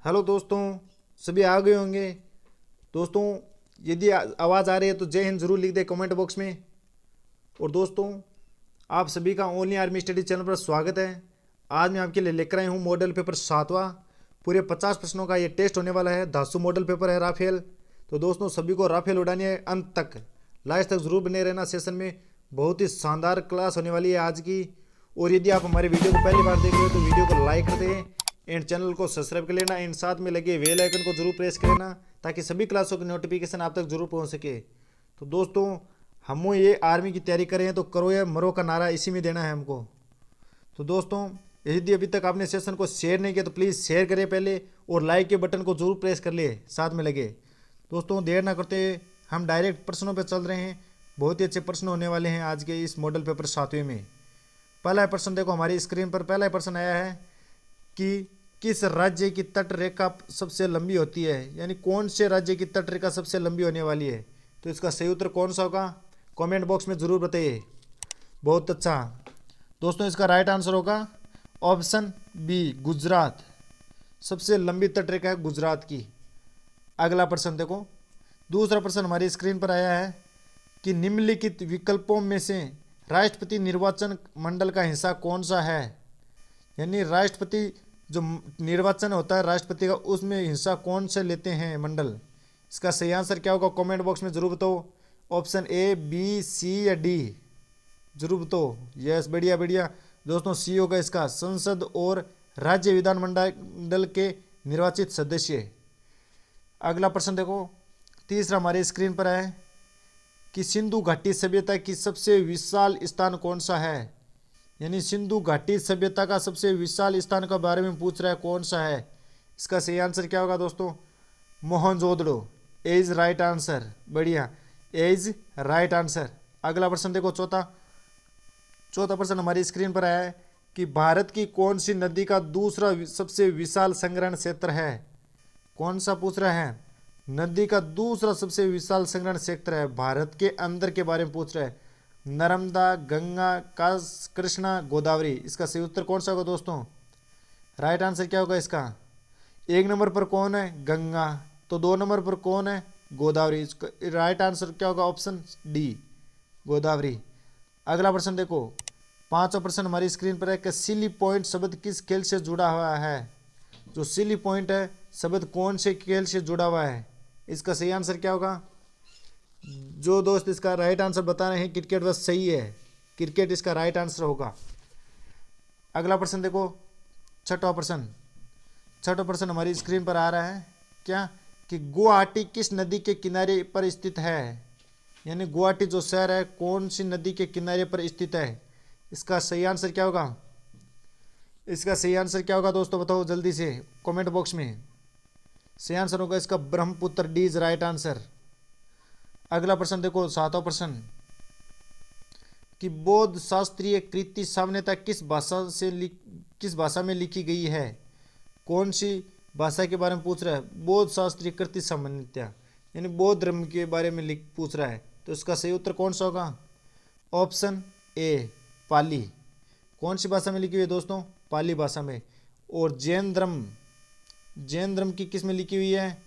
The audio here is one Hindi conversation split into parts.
हेलो दोस्तों, सभी आ गए होंगे। दोस्तों, यदि आवाज़ आ रही है तो जय हिंद ज़रूर लिख दें कमेंट बॉक्स में। और दोस्तों, आप सभी का ओनली आर्मी स्टडी चैनल पर स्वागत है। आज मैं आपके लिए लेकर आई हूँ मॉडल पेपर 7वां। पूरे 50 प्रश्नों का ये टेस्ट होने वाला है। धांसू मॉडल पेपर है राफेल। तो दोस्तों, सभी को राफेल उड़ानी है अंत तक, लास्ट तक ज़रूर बने रहना सेशन में। बहुत ही शानदार क्लास होने वाली है आज की। और यदि आप हमारे वीडियो को पहली बार देख रहे हो तो वीडियो को लाइक कर दें एंड चैनल को सब्सक्राइब कर लेना एंड साथ में लगे बेल आइकन को जरूर प्रेस कर लेना ताकि सभी क्लासों की नोटिफिकेशन आप तक जरूर पहुंच सके। तो दोस्तों, हम ये आर्मी की तैयारी कर रहे हैं तो करो या मरो का नारा इसी में देना है हमको। तो दोस्तों, यदि अभी तक आपने सेशन को शेयर नहीं किया तो प्लीज़ शेयर करें पहले और लाइक के बटन को जरूर प्रेस कर लिए साथ में लगे। दोस्तों, देर ना करते हम डायरेक्ट प्रश्नों पर चल रहे हैं। बहुत ही अच्छे प्रश्न होने वाले हैं आज के इस मॉडल पेपर 7वें में। पहला प्रश्न देखो, हमारी स्क्रीन पर पहला प्रश्न आया है कि किस राज्य की तट रेखा सबसे लंबी होती है, यानी कौन से राज्य की तट रेखा सबसे लंबी होने वाली है। तो इसका सही उत्तर कौन सा होगा, कमेंट बॉक्स में ज़रूर बताइए। बहुत अच्छा दोस्तों, इसका राइट आंसर होगा ऑप्शन बी, गुजरात। सबसे लंबी तट रेखा है गुजरात की। अगला प्रश्न देखो, दूसरा प्रश्न हमारी स्क्रीन पर आया है कि निम्नलिखित विकल्पों में से राष्ट्रपति निर्वाचन मंडल का हिस्सा कौन सा है, यानी राष्ट्रपति जो निर्वाचन होता है राष्ट्रपति का, उसमें हिस्सा कौन से लेते हैं मंडल। इसका सही आंसर क्या होगा कमेंट बॉक्स में जरूर बताओ। ऑप्शन ए, बी, सी या डी, जरूर बताओ। यस, बढ़िया बढ़िया दोस्तों, सी होगा इसका, संसद और राज्य विधानमंडल के निर्वाचित सदस्य। अगला प्रश्न देखो, तीसरा हमारी स्क्रीन पर है कि सिंधु घाटी सभ्यता की सबसे विशाल स्थान कौन सा है, यानी सिंधु घाटी सभ्यता का सबसे विशाल स्थान के बारे में पूछ रहा है कौन सा है। इसका सही आंसर क्या होगा दोस्तों, मोहनजोदड़ो इज राइट आंसर। बढ़िया, इज राइट आंसर। अगला प्रश्न देखो, चौथा प्रश्न हमारी स्क्रीन पर आया है कि भारत की कौन सी नदी का दूसरा सबसे विशाल संग्रहण क्षेत्र है। कौन सा पूछ रहा है, नदी का दूसरा सबसे विशाल संग्रहण क्षेत्र है, भारत के अंदर के बारे में पूछ रहा है। नर्मदा, गंगा, कृष्णा, गोदावरी। इसका सही उत्तर कौन सा होगा दोस्तों, राइट आंसर क्या होगा इसका। एक नंबर पर कौन है, गंगा। तो दो नंबर पर कौन है, गोदावरी। इसका राइट आंसर क्या होगा, ऑप्शन डी, गोदावरी। अगला प्रश्न देखो, पांचवा प्रश्न हमारी स्क्रीन पर है कि सिली पॉइंट शब्द किस खेल से जुड़ा हुआ है। जो सिली पॉइंट है शब्द कौन से खेल से जुड़ा हुआ है। इसका सही आंसर क्या होगा, जो दोस्त इसका राइट आंसर बता रहे हैं क्रिकेट, बस सही है, क्रिकेट इसका राइट आंसर होगा। अगला प्रश्न देखो, छठा प्रश्न हमारी स्क्रीन पर आ रहा है क्या कि गुवाहाटी किस नदी के किनारे पर स्थित है, यानी गुवाहाटी जो शहर है कौन सी नदी के किनारे पर स्थित है। इसका सही आंसर क्या होगा, इसका सही आंसर क्या होगा दोस्तों, बताओ जल्दी से कमेंट बॉक्स में। सही आंसर होगा इसका Brahmaputra, D is right answer. अगला प्रश्न देखो, सातवां प्रश्न कि बौद्ध शास्त्रीय कृति सामान्यतः किस भाषा में लिखी गई है। कौन सी भाषा के बारे में पूछ रहा है, बौद्ध शास्त्रीय कृति सामान्यतः, यानी बौद्ध धर्म के बारे में पूछ रहा है। तो इसका सही उत्तर कौन सा होगा, ऑप्शन ए, पाली। कौन सी भाषा में लिखी हुई है दोस्तों, पाली भाषा में। और जैन धर्म की किस में लिखी हुई है,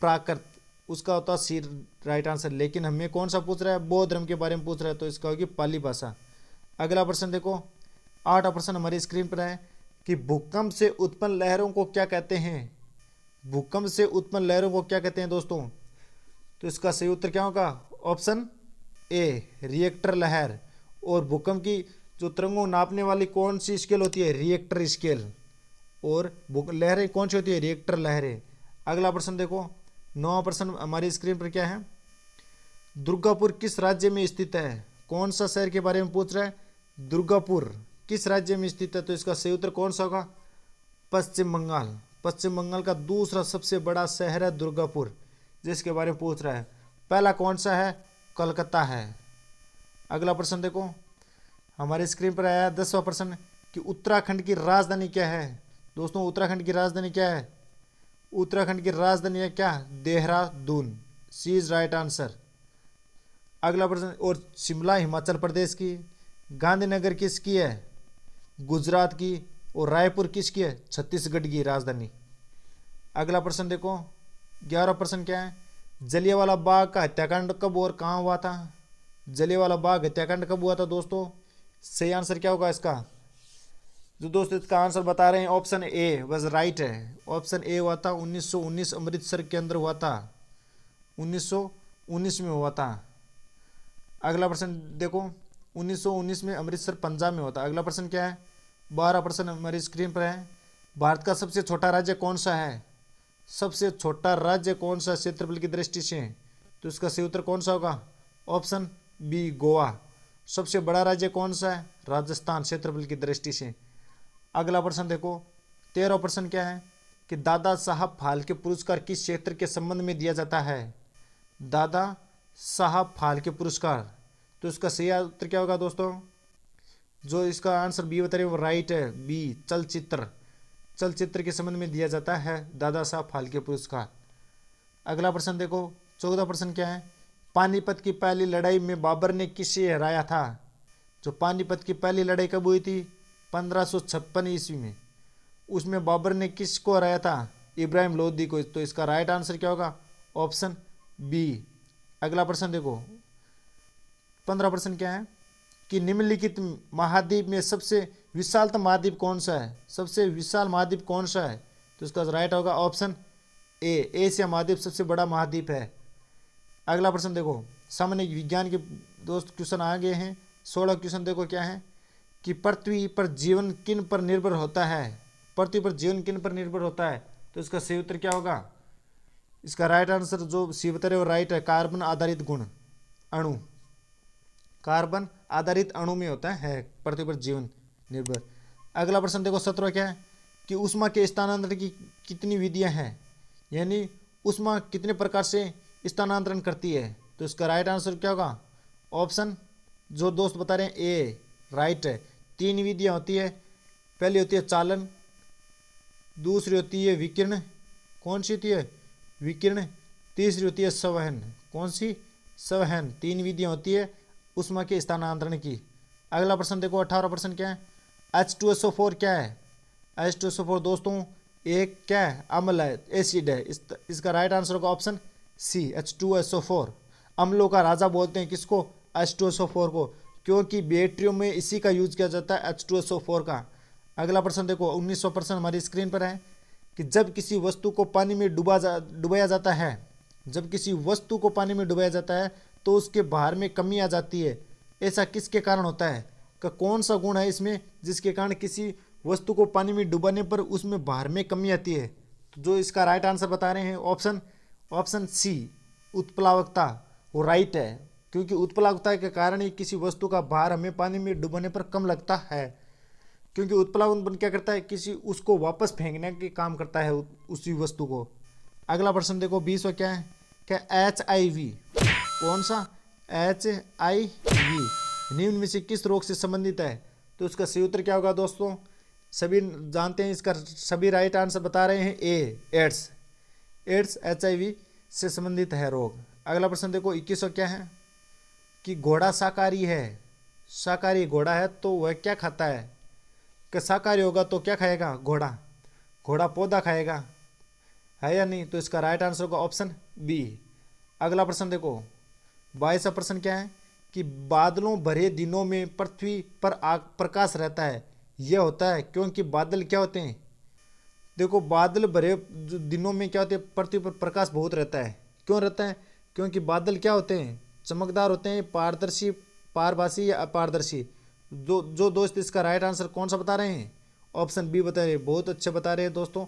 प्राकृत, उसका होता सी राइट आंसर। लेकिन हमें कौन सा पूछ रहा है, बौद्ध धर्म के बारे में पूछ रहा है, तो इसका होगी पाली भाषा। अगला प्रश्न देखो, आठवां प्रश्न हमारी स्क्रीन पर है कि भूकंप से उत्पन्न लहरों को क्या कहते हैं। भूकंप से उत्पन्न लहरों को क्या कहते हैं दोस्तों। तो इसका सही उत्तर क्या होगा, ऑप्शन ए, रिएक्टर लहर। और भूकंप की जो तरंगों नापने वाली कौन सी स्केल होती है, रिएक्टर स्केल। और लहरें कौन सी होती है, रिएक्टर लहरें। अगला प्रश्न देखो, नौवां प्रश्न हमारी स्क्रीन पर क्या है, दुर्गापुर किस राज्य में स्थित है। कौन सा शहर के बारे में पूछ रहा है, दुर्गापुर किस राज्य में स्थित है। तो इसका सही उत्तर कौन सा होगा, पश्चिम बंगाल। पश्चिम बंगाल का दूसरा सबसे बड़ा शहर है दुर्गापुर, जिसके बारे में पूछ रहा है। पहला कौन सा है, कलकत्ता है। अगला प्रश्न देखो, हमारी स्क्रीन पर आया 10वां प्रश्न कि उत्तराखंड की राजधानी क्या है। दोस्तों, उत्तराखंड की राजधानी क्या है, उत्तराखंड की राजधानी है क्या, देहरादून, सी इज राइट आंसर। अगला प्रश्न, और शिमला हिमाचल प्रदेश की, गांधीनगर किसकी है, गुजरात की, और रायपुर किसकी है, छत्तीसगढ़ की राजधानी। अगला प्रश्न देखो 11वां प्रश्न क्या है, जलियांवाला बाग का हत्याकांड कब और कहाँ हुआ था। जलियांवाला बाग हत्याकांड कब हुआ था दोस्तों। सही आंसर क्या होगा इसका, जो दोस्तों इसका आंसर बता रहे हैं ऑप्शन ए वॉज राइट है। ऑप्शन ए हुआ था 1919 अमृतसर के अंदर हुआ था, 1919 में हुआ था। अगला प्रश्न देखो 1919 में अमृतसर पंजाब में होता। अगला प्रश्न क्या है, 12 प्रश्न हमारी स्क्रीन पर है। भारत का सबसे छोटा राज्य कौन सा है। सबसे छोटा राज्य कौन सा क्षेत्रफल की दृष्टि से, तो इसका सही उत्तर कौन सा होगा, ऑप्शन बी गोवा। सबसे बड़ा राज्य कौन सा है, राजस्थान क्षेत्रफल की दृष्टि से। अगला प्रश्न देखो 13वां प्रश्न क्या है कि दादा साहब फाल्के पुरस्कार किस क्षेत्र के संबंध में दिया जाता है। दादा साहब फाल्के पुरस्कार, तो इसका सही उत्तर क्या होगा दोस्तों, जो इसका आंसर बी बता रहे हैं वो राइट है, बी चलचित्र के संबंध में दिया जाता है दादा साहब फाल्के पुरस्कार। अगला प्रश्न देखो 14वां प्रश्न क्या है, पानीपत की पहली लड़ाई में बाबर ने किसे हराया था। जो पानीपत की पहली लड़ाई कब हुई थी, 1556 ईस्वी में। उसमें बाबर ने किसको हराया था, इब्राहिम लोदी को। तो इसका राइट आंसर क्या होगा, ऑप्शन बी। अगला प्रश्न देखो 15 प्रश्न क्या है कि निम्नलिखित महाद्वीप में सबसे विशालतम महाद्वीप कौन सा है। सबसे विशाल महाद्वीप कौन सा है, तो इसका राइट होगा ऑप्शन ए, एशिया महाद्वीप सबसे बड़ा महाद्वीप है। अगला प्रश्न देखो सामान्य विज्ञान के दोस्त क्वेश्चन आ गए हैं। 16 क्वेश्चन देखो क्या है कि पृथ्वी पर जीवन किन पर निर्भर होता है। पृथ्वी पर जीवन किन पर निर्भर होता है, तो इसका सही उत्तर क्या होगा। इसका राइट आंसर जो सी बता रहे हो राइट है, कार्बन आधारित गुण अणु। कार्बन आधारित अणु में होता है पृथ्वी पर जीवन निर्भर। अगला प्रश्न देखो 17 क्या है कि ऊष्मा के स्थानांतरण की कितनी विधियां हैं, यानी ऊष्मा कितने प्रकार से स्थानांतरण करती है। तो इसका राइट आंसर क्या होगा, ऑप्शन जो दोस्त बता रहे हैं ए राइट है। 3 विधियां होती है, पहली होती है चालन, दूसरी होती है विकिरण, कौन सी होती है विकिरण, तीसरी होती है संवहन, कौन सी संवहन। 3 विधियां होती है ऊष्मा के स्थानांतरण की। अगला प्रश्न देखो 18वां प्रश्न क्या है, H2SO4 क्या है। H2SO4 दोस्तों एक क्या है, अम्ल है, एसिड है। इसका राइट आंसर होगा ऑप्शन सी, H2SO4। अम्लों का राजा बोलते हैं किसको, H2SO4 को, क्योंकि बैटरियों में इसी का यूज किया जाता है H2SO4 का। अगला प्रश्न देखो 19वां प्रश्न हमारी स्क्रीन पर है कि जब किसी वस्तु को पानी में डुबाया जाता है, जब किसी वस्तु को पानी में डुबाया जाता है तो उसके भार में कमी आ जाती है। ऐसा किसके कारण होता है, का कौन सा गुण है इसमें जिसके कारण किसी वस्तु को पानी में डुबाने पर उसमें भार में कमी आती है। तो जो इसका राइट आंसर बता रहे हैं ऑप्शन सी उत्प्लावकता, वो राइट है, क्योंकि उत्प्लावकता के कारण ही किसी वस्तु का भार हमें पानी में डुबाने पर कम लगता है। क्योंकि उत्प्लावन क्या करता है, किसी उसको वापस फेंकने के काम करता है उसी वस्तु को। अगला प्रश्न देखो 20वां क्या है, क्या HIV कौन सा, HIV निम्न में से किस रोग से संबंधित है। तो इसका सही उत्तर क्या होगा दोस्तों, सभी जानते हैं, इसका सभी राइट आंसर बता रहे हैं ए एड्स HIV से संबंधित है रोग। अगला प्रश्न देखो 21वां क्या है कि घोड़ा शाकाहारी है। शाकाहारी घोड़ा है तो वह क्या खाता है, कि शाकाहारी होगा तो क्या खाएगा, घोड़ा पौधा खाएगा, है या नहीं। तो इसका राइट आंसर होगा ऑप्शन बी। अगला प्रश्न देखो 22वां प्रश्न क्या है कि बादलों भरे दिनों में पृथ्वी पर प्रकाश रहता है। यह होता है क्योंकि बादल क्या होते हैं, देखो बादल भरे दिनों में क्या होते हैं, पृथ्वी पर प्रकाश बहुत रहता है। क्यों रहता है, क्योंकि बादल क्या होते हैं, चमकदार होते हैं, पारदर्शी, पारभासी या अपारदर्शी। जो दोस्त इसका राइट आंसर कौन सा बता रहे हैं, ऑप्शन बी बता रहे हैं। बहुत अच्छे बता रहे हैं दोस्तों,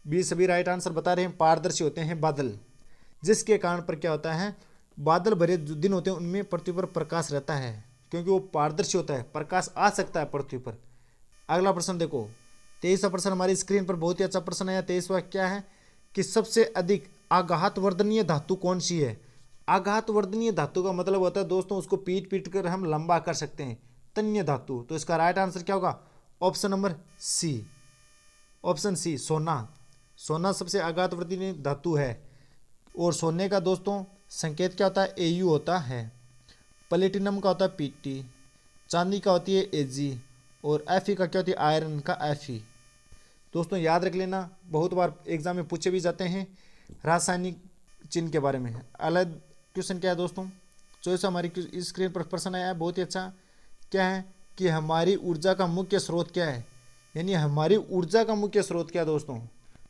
बी सभी राइट आंसर बता रहे हैं। पारदर्शी होते हैं बादल, जिसके कारण पर क्या होता है, बादल भरे जो दिन होते हैं उनमें पृथ्वी पर प्रकाश रहता है, क्योंकि वो पारदर्शी होता है, प्रकाश आ सकता है पृथ्वी पर। अगला प्रश्न देखो 23वां प्रश्न हमारी स्क्रीन पर, बहुत ही अच्छा प्रश्न है। 23वां क्या है कि सबसे अधिक आघातवर्धनीय धातु कौन सी है। आघातवर्धनीय धातु का मतलब होता है दोस्तों उसको पीट कर हम लंबा कर सकते हैं, तन्य धातु। तो इसका राइट आंसर क्या होगा, option number C, option C सोना सबसे आघातवर्धनीय धातु है। और सोने का दोस्तों संकेत क्या होता है, AU होता है। प्लेटिनम का होता है PT, चांदी का होती है AG, और Fe का क्या होती है, आयरन का Fe। दोस्तों याद रख लेना, बहुत बार एग्जाम में पूछे भी जाते हैं रासायनिक चिन्ह के बारे में। अलग क्वेश्चन क्या है दोस्तों, चॉइस हमारी इस स्क्रीन पर प्रश्न आया है, बहुत ही अच्छा। क्या है कि हमारी ऊर्जा का मुख्य स्रोत क्या है, यानी हमारी ऊर्जा का मुख्य स्रोत क्या है दोस्तों।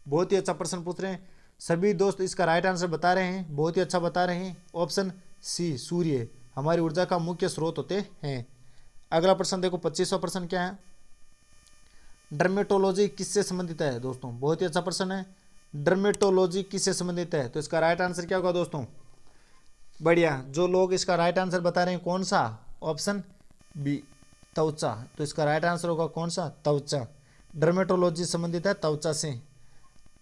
बहुत ही अच्छा प्रश्न पूछ रहे हैं सभी दोस्त, इसका राइट आंसर बता रहे हैं, बहुत ही अच्छा बता रहे हैं। ऑप्शन सी सूर्य हमारी ऊर्जा का मुख्य स्रोत होते हैं। अगला प्रश्न देखो 25वां प्रश्न क्या है, डर्मेटोलॉजी किससे संबंधित है दोस्तों। बहुत ही अच्छा प्रश्न है, डर्मेटोलॉजी किससे संबंधित है, तो इसका राइट आंसर क्या होगा दोस्तों। बढ़िया, जो लोग इसका राइट आंसर बता रहे हैं कौन सा, ऑप्शन बी त्वचा, तो इसका राइट आंसर होगा कौन सा, त्वचा। डर्मेटोलॉजी संबंधित है त्वचा से।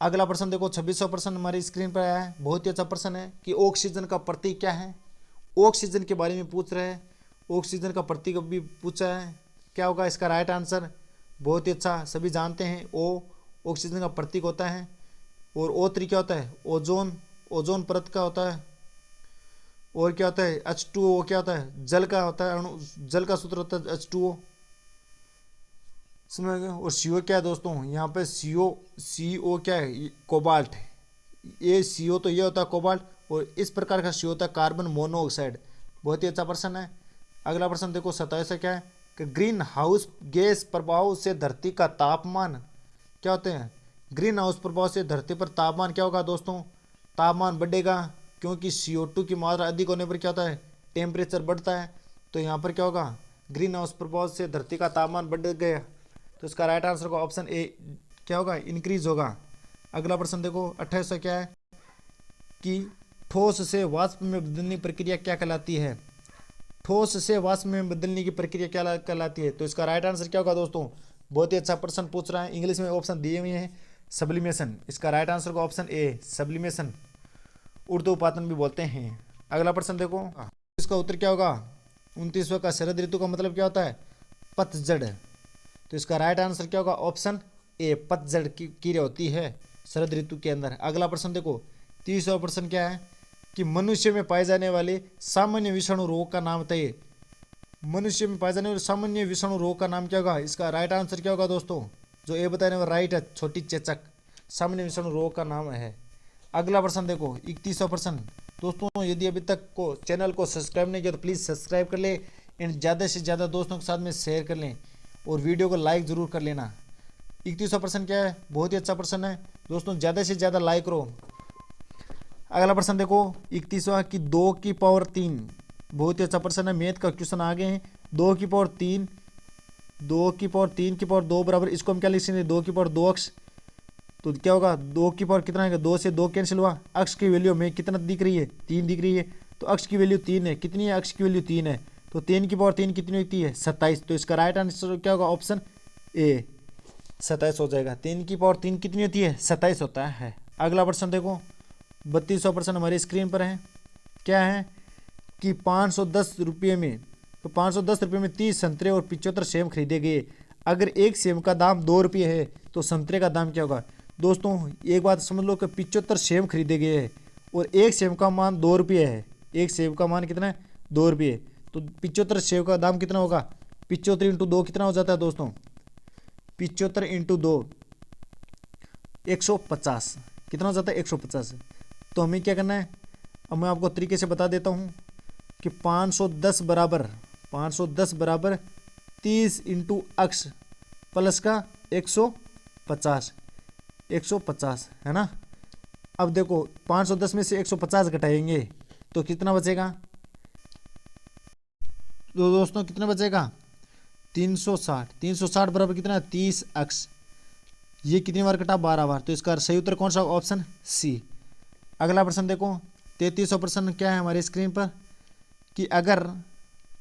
अगला प्रश्न देखो 26वां प्रश्न हमारी स्क्रीन पर आया है, बहुत ही अच्छा प्रश्न है कि ऑक्सीजन का प्रतीक क्या है। ऑक्सीजन के बारे में पूछ रहे हैं, ऑक्सीजन का प्रतीक भी पूछा है, क्या होगा इसका राइट आंसर। बहुत ही अच्छा, सभी जानते हैं ओ ऑक्सीजन का प्रतीक होता है। और O3 क्या होता है, ओजोन, ओजोन परत का होता है। और क्या होता है H2O, क्या होता है जल का होता है अणु, जल का सूत्र होता है H2O, समझ गए। और CO क्या है दोस्तों, यहाँ पे CO क्या है, कोबाल्ट। ये CO तो ये होता है कोबाल्ट, और इस प्रकार का CO होता है कार्बन मोनोऑक्साइड। बहुत ही अच्छा प्रश्न है। अगला प्रश्न देखो 27 क्या है कि ग्रीन हाउस गैस प्रभाव से धरती का तापमान क्या होते हैं। ग्रीन हाउस प्रभाव से धरती पर तापमान क्या होगा दोस्तों, तापमान बढ़ेगा, क्योंकि CO2 की मात्रा अधिक होने पर क्या होता है, टेम्परेचर बढ़ता है। तो यहाँ पर क्या होगा, ग्रीन हाउस प्रभाव से धरती का तापमान बढ़ गया, तो इसका राइट आंसर होगा ऑप्शन ए, क्या होगा, इंक्रीज होगा। अगला प्रश्न देखो 28 क्या है कि ठोस से वाष्प में बदलने की प्रक्रिया क्या कहलाती है। ठोस से वाष्प में बदलने की प्रक्रिया क्या कहलाती है, तो इसका राइट आंसर क्या होगा दोस्तों। बहुत ही अच्छा प्रश्न पूछ रहा है, इंग्लिश में ऑप्शन दिए हुए हैं, सब्लिमेशन, इसका राइट आंसर होगा ऑप्शन ए, सब्लिमेशन, ऊर्ध्वपातन भी बोलते हैं। अगला प्रश्न देखो, इसका उत्तर क्या होगा, 29वां का शरद ऋतु का मतलब क्या होता है, पतझड़, तो इसका राइट आंसर क्या होगा, ऑप्शन ए, पतझड़ की क्रिया होती है शरद ऋतु के अंदर। अगला प्रश्न देखो 30वां प्रश्न क्या है कि मनुष्य में पाए जाने वाले सामान्य विषाणु रोग का नाम बताइए। मनुष्य में पाए जाने वाले सामान्य विषाणु रोग का नाम क्या होगा, इसका राइट आंसर क्या होगा दोस्तों, जो ए बताने वाला राइट है, छोटी चेचक सामान्य विषाणु रोग का नाम है। अगला प्रश्न देखो 31वां प्रश्न दोस्तों, यदि अभी तक को चैनल को सब्सक्राइब नहीं किया तो प्लीज़ सब्सक्राइब कर ले एंड ज़्यादा से ज़्यादा दोस्तों के साथ में शेयर कर लें और वीडियो को लाइक ज़रूर कर लेना। 31वां प्रश्न क्या है, बहुत ही अच्छा प्रश्न है दोस्तों, ज़्यादा से ज़्यादा लाइक करो। अगला प्रश्न देखो 31वां कि 2 की पावर 3, बहुत ही अच्छा प्रश्न है, मैथ का क्वेश्चन आ गए हैं। 2 की पावर 3, 2 की पावर 3 की पावर 2 बराबर, इसको हम क्या लिख सकते हैं, 2 की पावर 2 अक्ष, तो क्या होगा 2 की पावर कितना है, 2 से 2 कैंसिल हुआ, अक्ष की वैल्यू हमें कितना दिख रही है, 3 दिख रही है, तो अक्ष की वैल्यू 3 है, कितनी है, अक्ष की वैल्यू 3 है, तो 3 की पावर 3 कितनी होती है, 27, तो इसका राइट आंसर क्या होगा, ऑप्शन ए 27 हो जाएगा। 3 की पावर 3 कितनी होती है, 27 होता है। अगला प्रश्न देखो 32वां प्रश्न हमारी स्क्रीन पर है, क्या है कि 510 रुपये में, तो 510 रुपये में 30 संतरे और 75 सेब खरीदे गए, अगर एक सेब का दाम 2 रुपये है तो संतरे का दाम क्या होगा। दोस्तों एक बात समझ लो कि 75 सेब खरीदे गए हैं और एक सेब का मान 2 रुपये है, एक सेब का मान कितना है, 2 रुपये, तो 75 सेब का दाम कितना होगा, 75 इंटू 2 कितना हो जाता है दोस्तों, 75 इंटू 2 150, कितना हो जाता है 150। तो हमें क्या करना है, अब मैं आपको तरीके से बता देता हूँ कि 510 बराबर 30 इंटू अक्ष प्लस का 150 है ना। अब देखो 510 में से 150 घटाएंगे तो कितना बचेगा, तो दोस्तों कितना बचेगा 360 बराबर कितना है 30 अक्ष, ये कितनी बार कटा 12 बार, तो इसका सही उत्तर कौन सा, ऑप्शन सी। अगला प्रश्न देखो 33वां प्रश्न क्या है हमारी स्क्रीन पर कि अगर,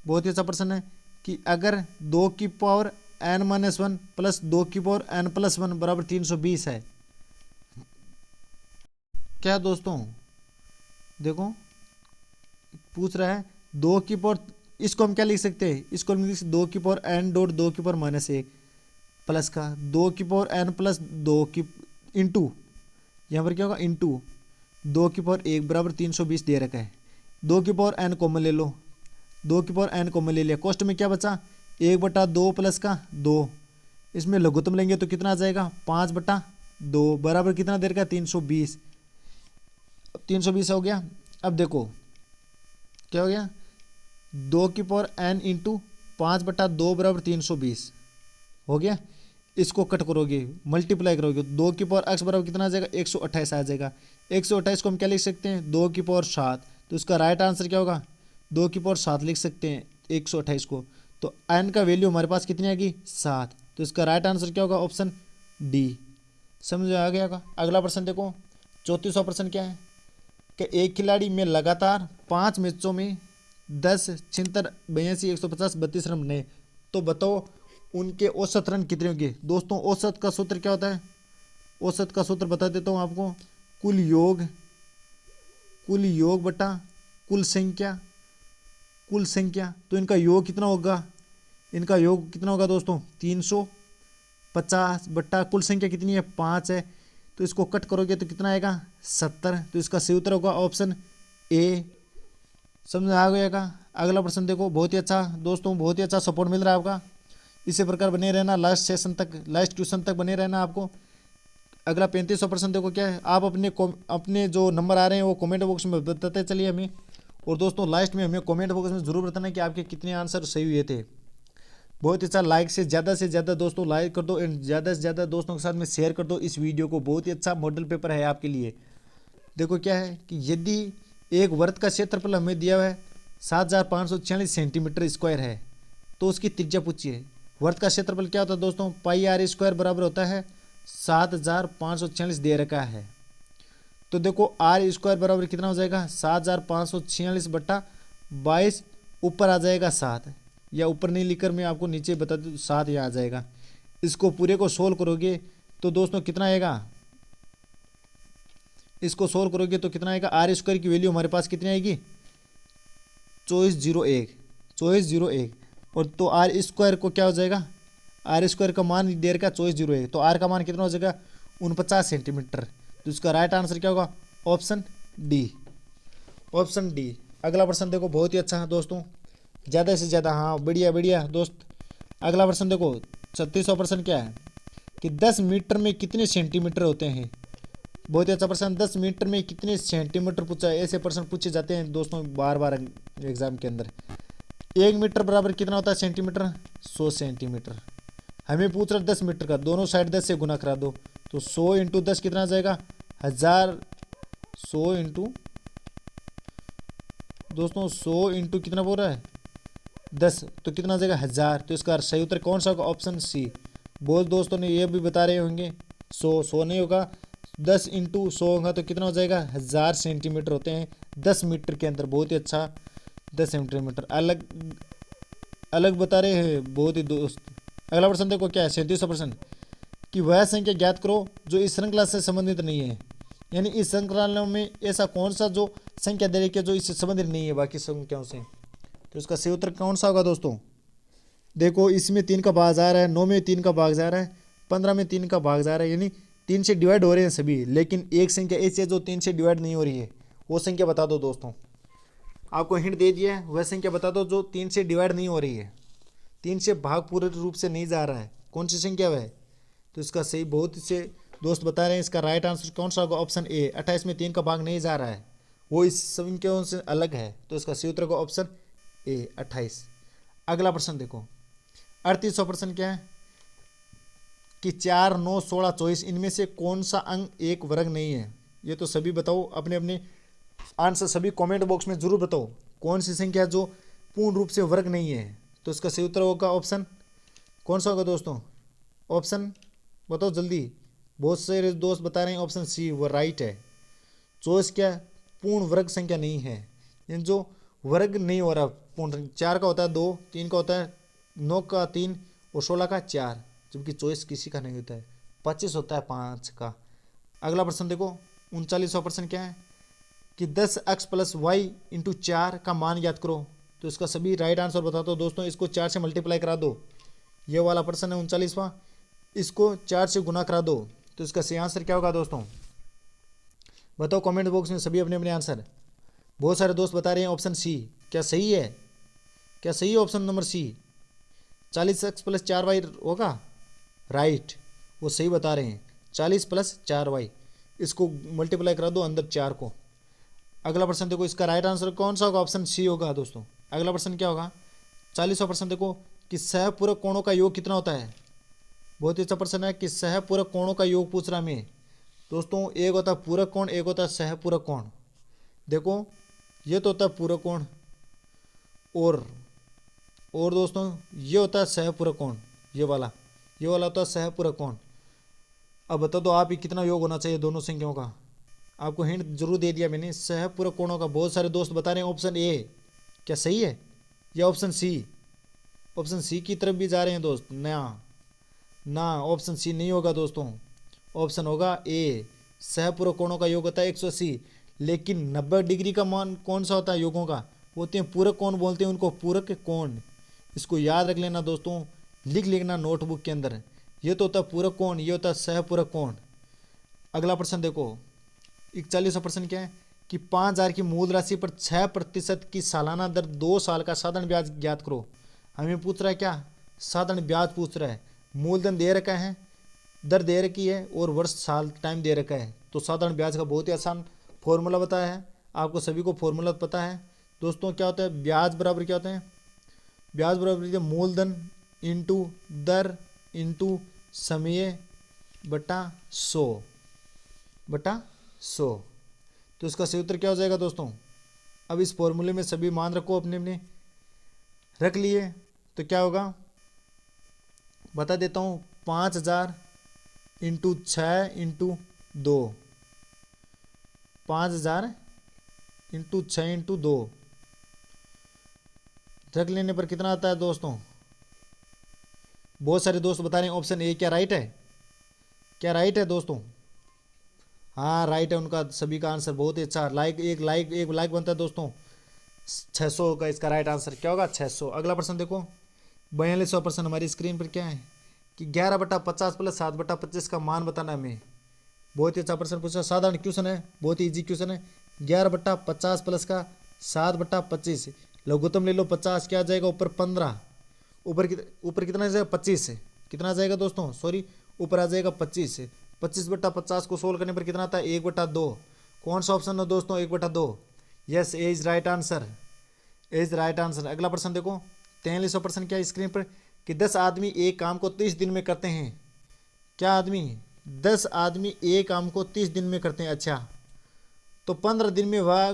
बहुत ही अच्छा प्रश्न है कि अगर 2 की पावर n-1 प्लस 2 की पावर n+1 बराबर 320 है, क्या दोस्तों देखो पूछ रहा है 2 की पावर, इसको हम क्या लिख सकते हैं, इसको हम लिख सकते 2 की पावर n डॉट 2 की पावर -1 प्लस का 2 की पावर n प्लस 2 की इंटू, यहाँ पर क्या होगा इंटू 2 की पावर 1 बराबर 320 दे रखा है, 2 की पावर n कॉमन ले लो, 2 की पावर n कॉमन ले लिया, कॉस्ट में क्या बचा 1/2 प्लस का 2, इसमें लघुत्तम लेंगे तो कितना आ जाएगा 5/2 बराबर कितना देर का 320। 320 हो गया। अब देखो क्या हो गया 2n इंटू 5/2 बराबर 320 हो गया। इसको कट करोगे मल्टीप्लाई करोगे 2x बराबर कितना आ जाएगा 128 आ जाएगा। 128 को हम क्या लिख सकते हैं 2 की पावर 7। तो इसका राइट आंसर क्या होगा 2 की पावर 7 लिख सकते हैं 128 को। तो n का वैल्यू हमारे पास कितनी आएगी 7। तो इसका राइट आंसर क्या होगा ऑप्शन डी। समझ आ गया होगा। अगला प्रश्न देखो 34वां प्रश्न क्या है कि एक खिलाड़ी में लगातार 5 मैचों में 10 76 82 150 32 रन बने। तो बताओ उनके औसत रन कितने होंगे। दोस्तों औसत का सूत्र क्या होता है। औसत का सूत्र बता देता हूँ आपको। कुल योग बटा कुल संख्या। तो इनका योग कितना होगा दोस्तों 350 बट्टा कुल संख्या कितनी है 5 है। तो इसको कट करोगे तो कितना आएगा 70। तो इसका सही उत्तर होगा ऑप्शन ए। समझ आ गया। अगला प्रश्न देखो बहुत ही अच्छा दोस्तों, बहुत ही अच्छा सपोर्ट मिल रहा है आपका। इसी प्रकार बने रहना लास्ट सेशन तक, लास्ट ट्यूशन तक बने रहना आपको। अगला 35वां प्रश्न देखो क्या है। आप अपने जो नंबर आ रहे हैं वो कमेंट बॉक्स में बताते चलिए हमें। और दोस्तों लास्ट में हमें कमेंट बॉक्स में ज़रूर बताना कि आपके कितने आंसर सही हुए थे। बहुत अच्छा लाइक से ज़्यादा दोस्तों लाइक कर दो एंड ज़्यादा से ज़्यादा दोस्तों के साथ में शेयर कर दो इस वीडियो को। बहुत ही अच्छा मॉडल पेपर है आपके लिए। देखो क्या है कि यदि एक वर्त का क्षेत्रफल हमें दिया हुआ है 7546 सेंटीमीटर स्क्वायर है तो उसकी त्रिज्या पूछिए। वर्त का क्षेत्रफल क्या होता है दोस्तों πr² बराबर होता है 7546 दे रखा है। तो देखो r² बराबर कितना हो जाएगा 7546 बट्टा 22 ऊपर आ जाएगा 7 या ऊपर नहीं लिखकर मैं आपको नीचे बता दूँ 7 यहाँ आ जाएगा। इसको पूरे को सोल्व करोगे तो दोस्तों कितना आएगा, इसको सोल्व करोगे तो कितना आएगा r² की वैल्यू हमारे पास कितनी आएगी 2401 और तो r² को क्या हो जाएगा r² का मान दे रखा 2401 तो r का मान कितना हो जाएगा 49 सेंटीमीटर। तो इसका राइट आंसर क्या होगा ऑप्शन डी। अगला प्रश्न देखो बहुत ही अच्छा है दोस्तों, ज़्यादा से ज़्यादा हाँ बढ़िया दोस्त। अगला प्रश्न देखो 36वां प्रश्न क्या है कि 10 मीटर में कितने सेंटीमीटर होते हैं। बहुत ही अच्छा प्रश्न। 10 मीटर में कितने सेंटीमीटर पूछा है। ऐसे प्रश्न पूछे जाते हैं दोस्तों बार एग्जाम के अंदर। 1 मीटर बराबर कितना होता है सेंटीमीटर 100 सेंटीमीटर। हमें पूछ रहा 10 मीटर का, दोनों साइड 10 से गुना करा दो तो 100 इंटू 10 कितना आ जाएगा 1000। 100 इंटू दोस्तों 100 इंटू कितना बोल रहा है 10 तो कितना आ जाएगा 1000। तो इसका सही उत्तर कौन सा होगा ऑप्शन सी। बहुत दोस्तों ने ये भी बता रहे होंगे 100 नहीं होगा 10 इंटू 100 होगा तो कितना हो जाएगा 1000 सेंटीमीटर होते हैं 10 मीटर के अंदर। बहुत ही अच्छा 10 सेंटीमीटर अलग बता रहे हैं बहुत ही दोस्त। अगला प्रश्न देखो क्या है 37वां प्रश्न कि वह संख्या ज्ञात करो जो इस श्रृंखला से संबंधित नहीं है। यानी इस श्रृंखला में ऐसा कौन सा जो संख्या दे रही है जो इससे संबंधित नहीं है बाकी संख्याओं से। तो इसका सही उत्तर कौन सा होगा दोस्तों। देखो इसमें 3 का भाग जा रहा है, 9 में 3 का भाग जा रहा है, 15 में 3 का भाग जा रहा है। यानी 3 से डिवाइड हो रहे हैं सभी, लेकिन एक संख्या ऐसी है जो 3 से डिवाइड नहीं हो रही है। वो संख्या बता दो दोस्तों। आपको हिंट दे दिया है, वह संख्या बता दो जो 3 से डिवाइड नहीं हो रही है, 3 से भाग पूरे रूप से नहीं जा रहा है। कौन सी संख्या वह है। तो इसका सही बहुत से दोस्त बता रहे हैं इसका राइट आंसर कौन सा होगा ऑप्शन ए। 28 में 3 का भाग नहीं जा रहा है, वो इस संख्याओं से अलग है। तो इसका सही उत्तर होगा ऑप्शन ए 28। अगला प्रश्न देखो 38वां प्रश्न क्या है कि 4, 9, 16, 24 इनमें से कौन सा अंक एक वर्ग नहीं है। ये तो सभी बताओ अपने अपने आंसर सभी कमेंट बॉक्स में जरूर बताओ कौन सी संख्या जो पूर्ण रूप से वर्ग नहीं है। तो इसका सही उत्तर होगा ऑप्शन कौन सा होगा दोस्तों। ऑप्शन बताओ जल्दी। बहुत सारे दोस्त बता रहे हैं ऑप्शन सी वो राइट है। 24 क्या पूर्ण वर्ग संख्या नहीं है, यानी जो वर्ग नहीं हो रहा पूर्ण। 4 का होता है 2, 3 का होता है 9 का 3 और 16 का 4, जबकि 24 किसी का नहीं होता है। 25 होता है 5 का। अगला प्रश्न देखो 39वां प्रश्न क्या है कि 10x + y × 4 का मान याद करो। तो इसका सभी राइट आंसर बता दो दोस्तों। इसको 4 से मल्टीप्लाई करा दो। ये वाला प्रश्न है 39वां, इसको 4 से गुना करा दो। तो इसका सही आंसर क्या होगा दोस्तों बताओ कमेंट बॉक्स में सभी अपने अपने आंसर। बहुत सारे दोस्त बता रहे हैं ऑप्शन सी। क्या सही है, क्या सही है ऑप्शन नंबर सी 40x + 4y होगा। राइट, वो सही बता रहे हैं। 40 + 4y, इसको मल्टीप्लाई करा दो अंदर 4 को। अगला प्रश्न देखो, इसका राइट आंसर कौन सा होगा? ऑप्शन सी होगा दोस्तों। अगला प्रश्न क्या होगा? 40वां प्रश्न देखो कि सहपूरक कोणों का योग कितना होता है। बहुत ही अच्छा प्रश्न है कि सहपूरक कोणों का योग पूछ रहा मैं दोस्तों। एक होता है पूरक कोण, एक होता है सहपूरक कोण। देखो ये तो होता है पूरक कोण, और दोस्तों ये होता है सहपूरक कोण। ये वाला होता है सहपूरक कोण। अब बता दो आप ही कितना योग होना चाहिए दोनों संख्याओं का। आपको हिंट जरूर दे दिया मैंने, सहपूरक कोणों का। बहुत सारे दोस्त बता रहे हैं ऑप्शन ए, क्या सही है या ऑप्शन सी? ऑप्शन सी की तरफ भी जा रहे हैं दोस्त। ना ऑप्शन सी नहीं होगा दोस्तों, ऑप्शन होगा ए। सहपूरक कोणों का योग होता है 180। लेकिन 90 डिग्री का मान कौन सा होता है योगों का? होते हैं पूरक कोण, बोलते हैं उनको पूरक कोण। इसको याद रख लेना दोस्तों, लिख लेना नोटबुक के अंदर। ये तो होता है पूरक कोण, ये होता है सहपूरक कोण। अगला प्रश्न देखो, 41वां प्रश्न क्या है कि 5000 की मूल राशि पर 6% की सालाना दर 2 साल का साधारण ब्याज ज्ञात करो। हमें पूछ रहा है क्या? साधारण ब्याज पूछ रहा है। मूलधन दे रखा है, दर दे रखी है, और वर्ष साल टाइम दे रखा है। तो साधारण ब्याज का बहुत ही आसान फॉर्मूला बताया है, आपको सभी को फॉर्मूला पता है दोस्तों। क्या होता है? ब्याज बराबर क्या होता है? ब्याज बराबर मूलधन इंटू दर इंटू समय बटा 100। तो इसका सही उत्तर क्या हो जाएगा दोस्तों? अब इस फॉर्मूले में सभी मान रखो, अपने अपने रख लिए तो क्या होगा बता देता हूँ। 5000 इंटू 6 इंटू 2, 5000 इंटू 6 इंटू 2 रख लेने पर कितना आता है दोस्तों? बहुत सारे दोस्त बता रहे हैं ऑप्शन ए। क्या राइट है? क्या राइट है दोस्तों? हाँ राइट है उनका, सभी का आंसर बहुत ही अच्छा। एक लाइक बनता है दोस्तों। 600 का इसका राइट आंसर क्या होगा? 600। अगला प्रश्न देखो, 42वां प्रश्न हमारी स्क्रीन पर क्या है कि 11/50 + 7/25 का मान बताना है हमें। बहुत ही अच्छा प्रश्न पूछा, साधारण क्वेश्चन है, बहुत ही इजी क्वेश्चन है। 11/50 प्लस का 7/25, लघुत्तम ले लो 50, क्या आ जाएगा? ऊपर 15, ऊपर कितना आ जाएगा? 25। कितना आ जाएगा दोस्तों? सॉरी, ऊपर आ जाएगा 25। 25/50 को सोल्व करने पर कितना आता है? 1/2। कौन सा ऑप्शन है दोस्तों? 1/2। Yes, A is right answer, A is right answer. अगला प्रश्न देखो, 43वां प्रश्न क्या है स्क्रीन पर कि 10 आदमी एक काम को 30 दिन में करते हैं। क्या आदमी? 10 आदमी एक काम को 30 दिन में करते हैं। अच्छा, तो 15 दिन में वह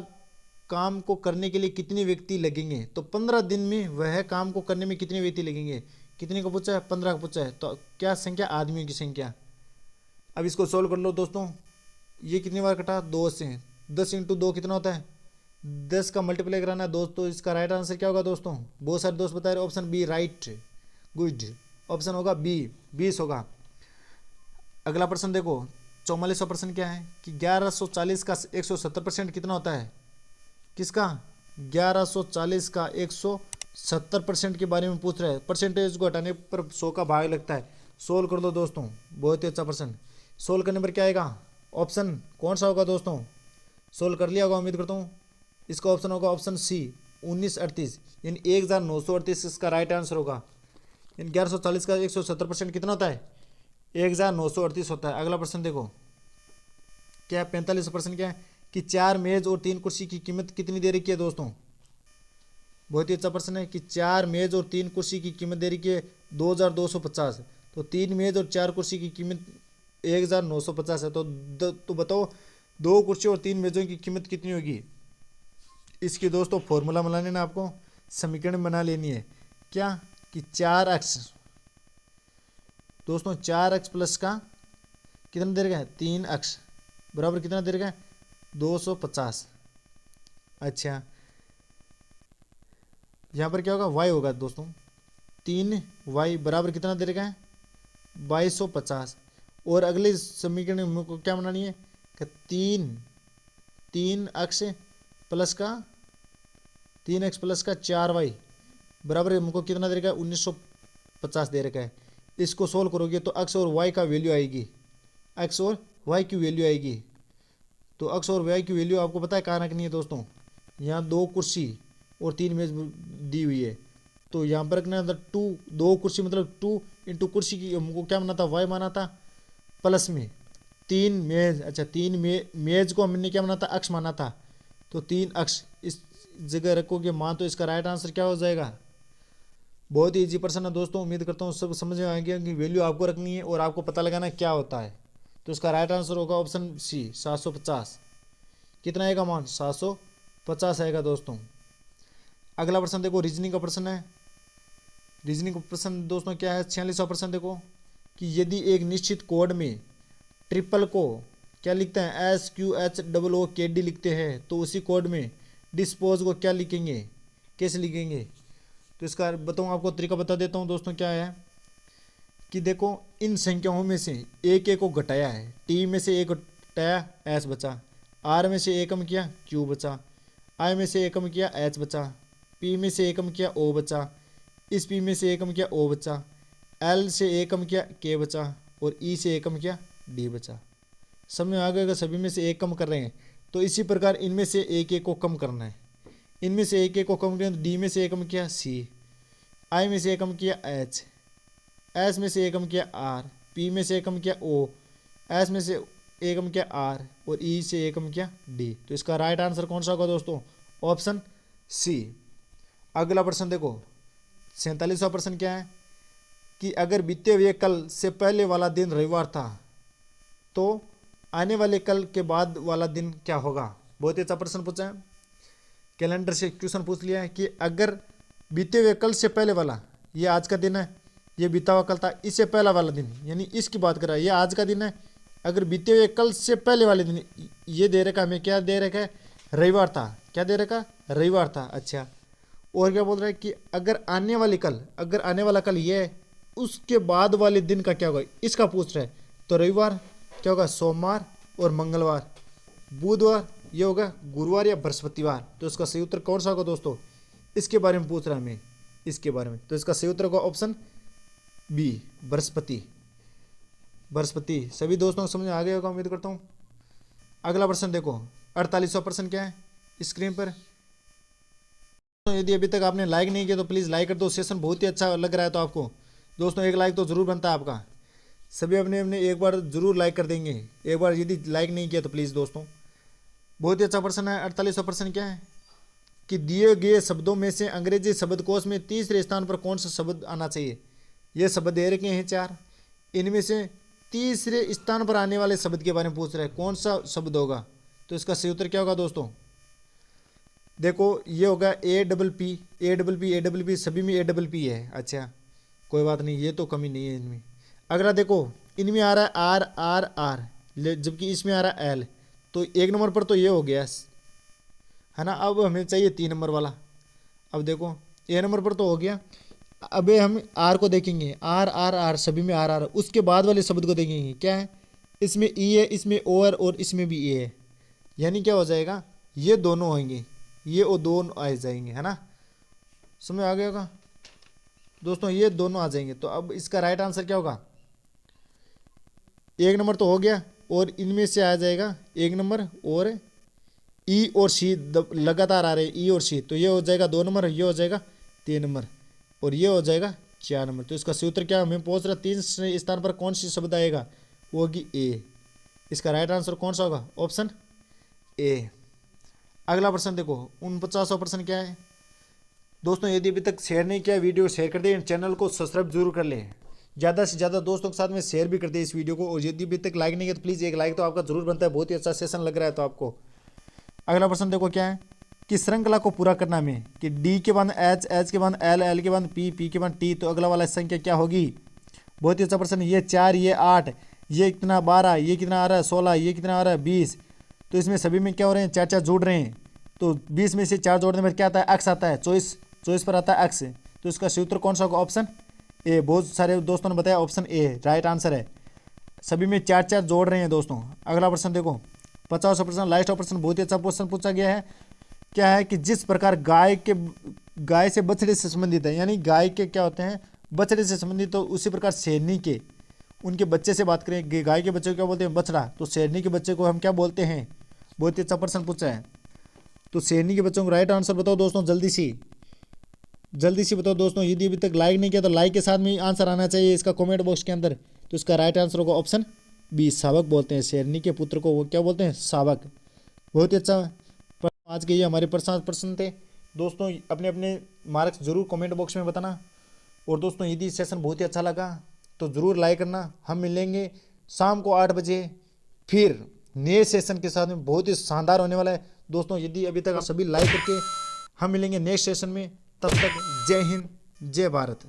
काम को करने के लिए कितने व्यक्ति लगेंगे? तो 15 दिन में वह काम को करने में कितने व्यक्ति लगेंगे? कितने को पूछा है? 15 का पूछा है। तो क्या संख्या? आदमियों की संख्या। अब इसको सोल्व कर लो दोस्तों। ये कितनी बार कटा? 2 से। 10 इंटू 2 कितना होता है? 10 का मल्टीप्लाई कराना है दोस्तों। इसका राइट आंसर क्या होगा दोस्तों? बहुत सारे दोस्त बता रहे option B right, good. Option होगा बी, 20 होगा। अगला प्रश्न देखो, 44वां प्रश्न क्या है कि 1140 का 170% कितना होता है? किसका? 1140 का 170% के बारे में पूछ रहा है। परसेंटेज को हटाने पर 100 का भाग लगता है। सोल्व कर दो दोस्तों, बहुत ही अच्छा प्रश्न। सोल्व करने पर क्या आएगा? ऑप्शन कौन सा होगा दोस्तों? सोल्व कर लिया होगा उम्मीद करता हूँ। इसका ऑप्शन होगा ऑप्शन सी, 1938, यानी 1938 इसका राइट आंसर होगा। यानी 1140 का 170% कितना होता है? 1938 होता है। अगला प्रश्न देखो, क्या है? 45वां प्रश्न क्या है कि 4 मेज और 3 कुर्सी की कीमत कितनी दे रखी है दोस्तों? बहुत ही अच्छा प्रश्न है कि 4 मेज और 3 कुर्सी की कीमत दे रखी है 2250। तो 3 मेज और 4 कुर्सी की कीमत 1950 है। तो बताओ 2 कुर्सी और 3 मेजों की कीमत कितनी होगी? इसकी दोस्तों फॉर्मूला बना लेना, आपको समीकरण बना लेनी है। क्या कि 4x दोस्तों, 4x प्लस का कितना दे रखा है? 3x बराबर कितना दे रखा है? 250। अच्छा, यहाँ पर क्या होगा? y होगा दोस्तों। 3y बराबर कितना दे रखा है? 2250। और अगले समीकरण को क्या बनानी है कि 3x प्लस का 4y बराबर हमको कितना दे रखा है? 1950 दे रखा है। इसको सोल्व करोगे तो x और y का वैल्यू आएगी, x और y की वैल्यू आएगी। तो x और y की वैल्यू आपको पता है कहाँ रखनी है दोस्तों? यहाँ 2 कुर्सी और 3 मेज दी हुई है। तो यहाँ पर रखना था 2, 2 कुर्सी मतलब 2 इंटू कुर्सी की हमको क्या माना था, y माना था, प्लस में 3 मेज, अच्छा 3 मेज को हमने क्या माना था, अक्ष माना था, तो 3 अक्ष इस जगह रखोगे मान, तो इसका राइट आंसर क्या हो जाएगा। बहुत ही इजी प्रश्न है दोस्तों, उम्मीद करता हूँ सब समझ में आ गया कि वैल्यू आपको रखनी है और आपको पता लगाना क्या होता है। तो इसका राइट आंसर होगा ऑप्शन सी 750। कितना आएगा मान, 750 आएगा दोस्तों। अगला प्रश्न देखो, रीजनिंग का प्रश्न है। रीजनिंग का प्रश्न दोस्तों क्या है, 46वां प्रश्न देखो कि यदि एक निश्चित कोड में ट्रिपल को क्या लिखते हैं, SQHOOKD लिखते हैं, तो उसी कोड में डिस्पोज को क्या लिखेंगे, कैसे लिखेंगे। तो इसका बताऊँ आपको तरीका बता देता हूँ दोस्तों। क्या है कि देखो इन संख्याओं में से एक एक को घटाया है, T में से एक घटाया S बचा, R में से एक कम किया Q बचा, I में से एक कम किया H बचा, P में से एक कम किया O बचा, इस P में से एक कम किया O बचा, L से एक कम किया K बचा और E से एक कम किया D बचा। सब में आ गया, अगर सभी में से एक कम कर रहे हैं तो इसी प्रकार इनमें से एक एक को कम करना है। इनमें से एक एक को कम करें तो D में से एक कम किया C, I में से एक कम किया H, S में से एक कम किया R, P में से एक कम किया O, S में से एक कम किया R और E से एक कम किया D। तो इसका राइट आंसर कौन सा होगा दोस्तों, ऑप्शन सी। अगला प्रश्न देखो, 47वां प्रश्न क्या है कि अगर बीते हुए कल से पहले वाला दिन रविवार था तो आने वाले कल के बाद वाला दिन क्या होगा। बहुत ही अच्छा प्रश्न पूछा है, कैलेंडर से क्वेश्चन पूछ लिया है कि अगर बीते हुए कल से पहले वाला, ये आज का दिन है, ये बीता हुआ कल था, इससे पहला वाला दिन यानी इसकी बात कर रहा है, ये आज का दिन है। अगर बीते हुए कल से पहले वाले दिन ये दे रखा, हमें क्या दे रखा है, रविवार था, क्या दे रखा, रविवार था। अच्छा, और क्या बोल रहा है कि अगर आने वाली कल, अगर आने वाला कल ये है, उसके बाद वाले दिन का क्या होगा, इसका पूछ रहा है। तो रविवार क्या होगा, सोमवार और मंगलवार, बुधवार ये होगा गुरुवार या बृहस्पतिवार। तो इसका सही उत्तर कौन सा होगा दोस्तों, इसके बारे में पूछ रहा है हमें, इसके बारे में। तो इसका सही उत्तर होगा ऑप्शन बी, बृहस्पति, बृहस्पति। सभी दोस्तों को समझ में आ गया होगा उम्मीद करता हूँ। अगला प्रश्न देखो, 48वां प्रश्न क्या है स्क्रीन पर। यदि अभी तक आपने लाइक नहीं किया तो प्लीज़ लाइक कर दो, सेशन बहुत ही अच्छा लग रहा है तो आपको दोस्तों एक लाइक तो ज़रूर बनता है आपका। सभी अपने अपने एक बार ज़रूर लाइक कर देंगे, एक बार यदि लाइक नहीं किया तो प्लीज़ दोस्तों। बहुत ही अच्छा प्रश्न है। 48वां प्रश्न क्या है कि दिए गए शब्दों में से अंग्रेजी शब्दकोश में तीसरे स्थान पर कौन सा शब्द आना चाहिए। ये शब्द दे रखे हैं 4, इनमें से तीसरे स्थान पर आने वाले शब्द के बारे में पूछ रहे हैं, कौन सा शब्द होगा। तो इसका सही उत्तर क्या होगा दोस्तों, देखो ये होगा APP सभी में APP है। अच्छा कोई बात नहीं, ये तो कमी नहीं है इनमें। अगला देखो, इनमें आ रहा है RRR जबकि इसमें आ रहा है L, तो 1 नंबर पर तो ये हो गया है ना। अब हमें चाहिए 3 नंबर वाला। अब देखो A नंबर पर तो हो गया, अब हम R को देखेंगे, RRR सभी में RR, उसके बाद वाले शब्द को देखेंगे क्या है, इसमें E है, इसमें O है और इसमें भी E है, यानी क्या हो जाएगा, ये दोनों होंगे, ये और दोनों आ जाएंगे, है ना। समझ आ गया होगा दोस्तों, ये दोनों आ जाएंगे। तो अब इसका राइट आंसर क्या होगा, 1 नंबर तो हो गया और इनमें से आ जाएगा 1 नंबर और E और C लगातार आ रहे E और C, तो ये हो जाएगा 2 नंबर, ये हो जाएगा 3 नंबर और ये हो जाएगा 4 नंबर। तो इसका सही उत्तर क्या हमें पूछ रहा, 3 स्थान पर कौन सी शब्द आएगा, वो होगी A। इसका राइट आंसर कौन सा होगा, ऑप्शन A। अगला प्रश्न देखो, 49वां प्रश्न क्या है दोस्तों। यदि अभी तक शेयर नहीं किया वीडियो शेयर कर दें, चैनल को सब्सक्राइब जरूर कर लें, ज़्यादा से ज़्यादा दोस्तों के साथ में शेयर भी कर दें इस वीडियो को। और यदि अभी तक लाइक नहीं किया तो प्लीज़ एक लाइक तो आपका जरूर बनता है, बहुत ही अच्छा सेशन लग रहा है तो आपको। अगला प्रश्न देखो क्या है कि श्रृंखला को पूरा करना में कि D के बाद H, H के बाद L, L के बाद P, P के बाद T, तो अगला वाला संख्या क्या होगी। बहुत ही अच्छा प्रश्न, ये 4, ये 8, ये कितना 12, ये कितना आ रहा है 16, ये कितना आ रहा है 20। तो इसमें सभी में क्या हो रहे हैं, 4 4 जोड़ रहे हैं, तो 20 में से 4 जोड़ने में क्या आता है, X आता है, 24 पर आता है X। तो इसका सही उत्तर कौन सा होगा, ऑप्शन A। बहुत सारे दोस्तों ने बताया ऑप्शन A राइट आंसर है, सभी में 4 4 जोड़ रहे हैं दोस्तों। अगला प्रश्न देखो, 50वां प्रश्न, लास्ट प्रश्न, बहुत ही अच्छा क्वेश्चन पूछा गया है। क्या है कि जिस प्रकार गाय से बछड़े से संबंधित है, यानी गाय के क्या होते हैं, बछड़े से संबंधित, तो उसी प्रकार शेरनी के उनके बच्चे से बात करें, गाय के बच्चे को क्या बोलते हैं, बछड़ा, तो शेरनी के बच्चे को हम क्या बोलते हैं। बहुत ही अच्छा प्रश्न पूछा है। तो शेरनी के बच्चों को राइट आंसर बताओ दोस्तों जल्दी से, जल्दी से बताओ दोस्तों, यदि अभी तक लाइक नहीं किया तो लाइक के साथ में आंसर आना चाहिए इसका कमेंट बॉक्स के अंदर। तो इसका राइट आंसर होगा ऑप्शन बी, शावक बोलते हैं। शेरनी के पुत्र को वो क्या बोलते हैं? शावक। बहुत ही अच्छा। आज के ये हमारे प्रश्न थे दोस्तों। अपने अपने मार्क्स जरूर कमेंट बॉक्स में बताना। और दोस्तों यदि सेशन बहुत ही अच्छा लगा तो ज़रूर लाइक करना। हम मिलेंगे शाम को 8 बजे फिर नए सेशन के साथ में, बहुत ही शानदार होने वाला है दोस्तों। यदि अभी तक आप सभी लाइक करके, हम मिलेंगे नेक्स्ट सेशन में। तब तक जय हिंद, जय भारत।